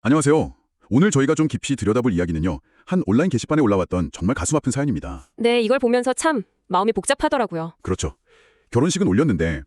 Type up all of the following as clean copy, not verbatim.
안녕하세요. 오늘 저희가 좀 깊이 들여다볼 이야기는요. 한 온라인 게시판에 올라왔던 정말 가슴 아픈 사연입니다. 네, 이걸 보면서 참 마음이 복잡하더라고요. 그렇죠. 결혼식은 올렸는데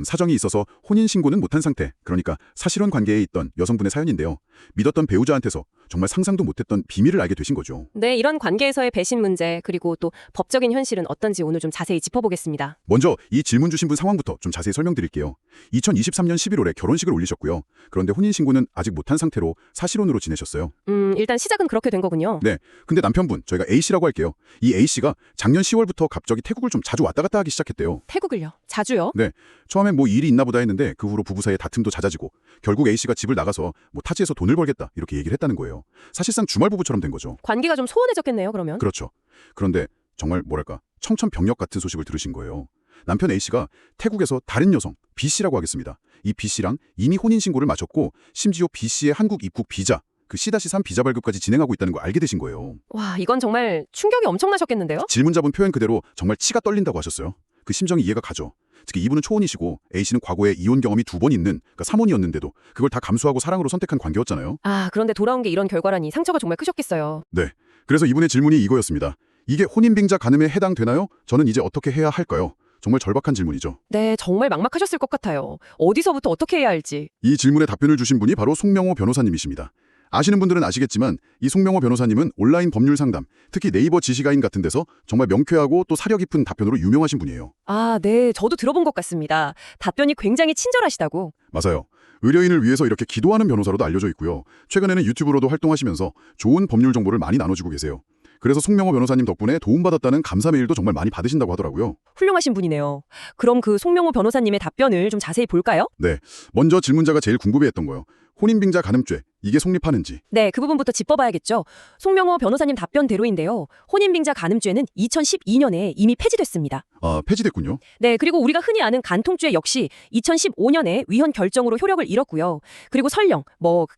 사정이 있어서 혼인신고는 못한 상태, 그러니까 사실혼 관계에 있던 여성분의 사연인데요. 믿었던 배우자한테서 정말 상상도 못했던 비밀을 알게 되신 거죠. 네, 이런 관계에서의 배신 문제, 그리고 또 법적인 현실은 어떤지 오늘 좀 자세히 짚어보겠습니다. 먼저 이 질문 주신 분 상황부터 좀 자세히 설명드릴게요. 2023년 11월에 결혼식을 올리셨고요. 그런데 혼인신고는 아직 못한 상태로 사실혼으로 지내셨어요. 일단 시작은 그렇게 된 거군요. 네, 근데 남편분, 저희가 A씨라고 할게요. 이 A씨가 작년 10월부터 갑자기 태국을 좀 자주 왔다 갔다 하기 시작했대요. 태국을요? 자주요? 네, 처음엔 뭐 일이 있나 보다 했는데 그 후로 부부 사이에 다툼도 잦아지고 결국 A씨가 집을 나가서 뭐 타지에서 돈을 벌겠다 이렇게 얘기를 했다는 거예요. 사실상 주말 부부처럼 된 거죠. 관계가 좀 소원해졌겠네요, 그러면? 그렇죠. 그런데 정말 뭐랄까 청천벽력 같은 소식을 들으신 거예요. 남편 A씨가 태국에서 다른 여성 B씨라고 하겠습니다. 이 B씨랑 이미 혼인신고를 마쳤고 심지어 B씨의 한국 입국 비자 그 C-3 비자 발급까지 진행하고 있다는 걸 알게 되신 거예요. 와, 이건 정말 충격이 엄청나셨겠는데요? 질문자분 표현 그대로 정말 치가 떨린다고 하셨어요. 그 심정이 이해가 가죠. 특히 이분은 초혼이시고 A씨는 과거에 이혼 경험이 2번 있는 그러니까 3혼이었는데도 그걸 다 감수하고 사랑으로 선택한 관계였잖아요. 아, 그런데 돌아온 게 이런 결과라니 상처가 정말 크셨겠어요. 네. 그래서 이분의 질문이 이거였습니다. 이게 혼인빙자 간음에 해당되나요? 저는 이제 어떻게 해야 할까요? 정말 절박한 질문이죠. 네, 정말 막막하셨을 것 같아요. 어디서부터 어떻게 해야 할지. 이 질문에 답변을 주신 분이 바로 송명호 변호사님이십니다. 아시는 분들은 아시겠지만 이 송명호 변호사님은 온라인 법률 상담, 특히 네이버 지시가인 같은 데서 정말 명쾌하고 또 사려 깊은 답변으로 유명하신 분이에요. 아, 네, 저도 들어본 것 같습니다. 답변이 굉장히 친절하시다고. 맞아요. 의뢰인을 위해서 이렇게 기도하는 변호사로도 알려져 있고요. 최근에는 유튜브로도 활동하시면서 좋은 법률 정보를 많이 나눠주고 계세요. 그래서 송명호 변호사님 덕분에 도움받았다는 감사 메일도 정말 많이 받으신다고 하더라고요. 훌륭하신 분이네요. 그럼 그 송명호 변호사님의 답변을 좀 자세히 볼까요? 네, 먼저 질문자가 제일 궁금해했던 거요. 혼인빙자 간음죄, 이게 성립하는지. 네, 그 부분부터 짚어봐야겠죠. 송명호 변호사님 답변대로인데요. 혼인빙자 간음죄는 2012년에 이미 폐지됐습니다. 아, 폐지됐군요. 네, 그리고 우리가 흔히 아는 간통죄 역시 2015년에 위헌 결정으로 효력을 잃었고요. 그리고 설령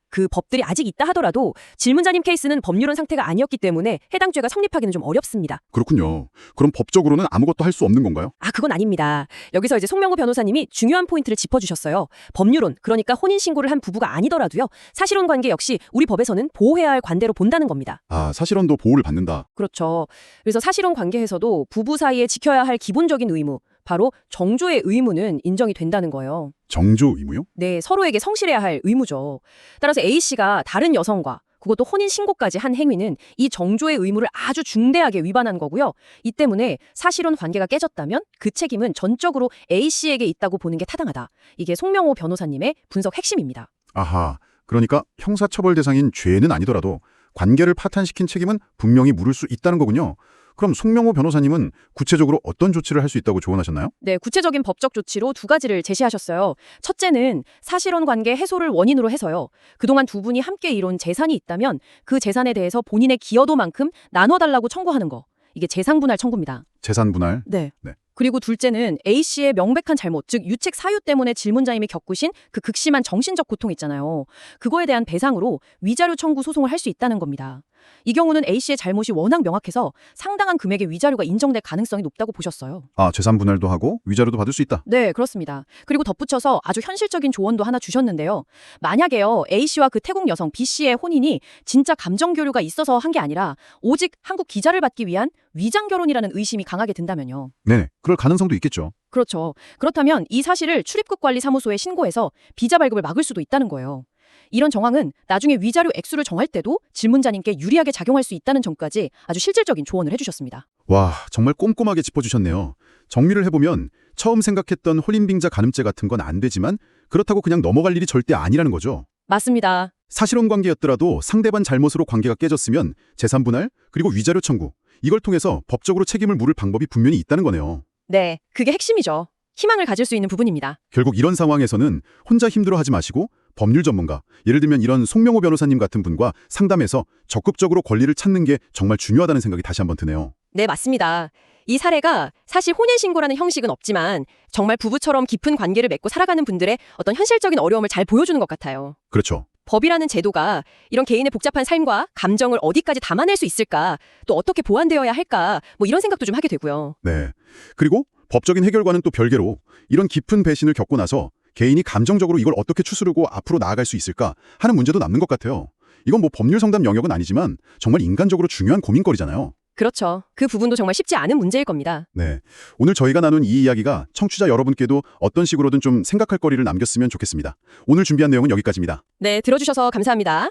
그 법들이 아직 있다 하더라도 질문자님 케이스는 법률은 상태가 아니었기 때문에 해당 죄가 성립하기는 좀 어렵습니다. 그렇군요. 그럼 법적으로는 아무것도 할 수 없는 건가요? 아, 그건 아닙니다. 여기서 이제 송명호 변호사님이 중요한 포인트를 짚어주셨어요. 법률론, 그러니까 혼인신고를 한 부부가 아니더라도요. 사실혼 관계 역시 우리 법에서는 보호해야 할 관대로 본다는 겁니다. 아, 사실혼도 보호를 받는다. 그렇죠. 그래서 사실혼 관계에서도 부부 사이에 지켜야 할 기본적인 의무, 바로 정조의 의무는 인정이 된다는 거예요. 정조 의무요? 네, 서로에게 성실해야 할 의무죠. 따라서 A씨가 다른 여성과 그것도 혼인신고까지 한 행위는 이 정조의 의무를 아주 중대하게 위반한 거고요. 이 때문에 사실혼 관계가 깨졌다면 그 책임은 전적으로 A씨에게 있다고 보는 게 타당하다. 이게 송명호 변호사님의 분석 핵심입니다. 아하, 그러니까 형사처벌 대상인 죄는 아니더라도 관계를 파탄시킨 책임은 분명히 물을 수 있다는 거군요. 그럼 송명호 변호사님은 구체적으로 어떤 조치를 할 수 있다고 조언하셨나요? 네, 구체적인 법적 조치로 두 가지를 제시하셨어요. 첫째는 사실혼 관계 해소를 원인으로 해서요. 그동안 두 분이 함께 이룬 재산이 있다면 그 재산에 대해서 본인의 기여도만큼 나눠달라고 청구하는 거. 이게 재산분할 청구입니다. 재산 분할. 네. 네. 그리고 둘째는 A씨의 명백한 잘못, 즉 유책 사유 때문에 질문자님이 겪으신 그 극심한 정신적 고통 있잖아요. 그거에 대한 배상으로 위자료 청구 소송을 할 수 있다는 겁니다. 이 경우는 A씨의 잘못이 워낙 명확해서 상당한 금액의 위자료가 인정될 가능성이 높다고 보셨어요. 아, 재산 분할도 하고 위자료도 받을 수 있다. 네, 그렇습니다. 그리고 덧붙여서 아주 현실적인 조언도 하나 주셨는데요. 만약에요, A씨와 그 태국 여성 B씨의 혼인이 진짜 감정 교류가 있어서 한 게 아니라 오직 한국 기자를 받기 위한 위장 결혼이라는 의심이 강하게 든다면요. 네네, 그럴 가능성도 있겠죠. 그렇죠. 그렇다면 이 사실을 출입국관리사무소에 신고해서 비자 발급을 막을 수도 있다는 거예요. 이런 정황은 나중에 위자료 액수를 정할 때도 질문자님께 유리하게 작용할 수 있다는 점까지 아주 실질적인 조언을 해주셨습니다. 와, 정말 꼼꼼하게 짚어주셨네요. 정리를 해보면 처음 생각했던 혼인빙자 간음죄 같은 건 안 되지만 그렇다고 그냥 넘어갈 일이 절대 아니라는 거죠. 맞습니다. 사실혼 관계였더라도 상대방 잘못으로 관계가 깨졌으면 재산 분할 그리고 위자료 청구 이걸 통해서 법적으로 책임을 물을 방법이 분명히 있다는 거네요. 네, 그게 핵심이죠. 희망을 가질 수 있는 부분입니다. 결국 이런 상황에서는 혼자 힘들어하지 마시고 법률 전문가, 예를 들면 이런 송명호 변호사님 같은 분과 상담해서 적극적으로 권리를 찾는 게 정말 중요하다는 생각이 다시 한번 드네요. 네, 맞습니다. 이 사례가 사실 혼인신고라는 형식은 없지만 정말 부부처럼 깊은 관계를 맺고 살아가는 분들의 어떤 현실적인 어려움을 잘 보여주는 것 같아요. 그렇죠. 법이라는 제도가 이런 개인의 복잡한 삶과 감정을 어디까지 담아낼 수 있을까, 또 어떻게 보완되어야 할까, 이런 생각도 좀 하게 되고요. 네. 그리고 법적인 해결과는 또 별개로 이런 깊은 배신을 겪고 나서 개인이 감정적으로 이걸 어떻게 추스르고 앞으로 나아갈 수 있을까 하는 문제도 남는 것 같아요. 이건 뭐 법률 상담 영역은 아니지만 정말 인간적으로 중요한 고민거리잖아요. 그렇죠. 그 부분도 정말 쉽지 않은 문제일 겁니다. 네. 오늘 저희가 나눈 이 이야기가 청취자 여러분께도 어떤 식으로든 좀 생각할 거리를 남겼으면 좋겠습니다. 오늘 준비한 내용은 여기까지입니다. 네, 들어주셔서 감사합니다.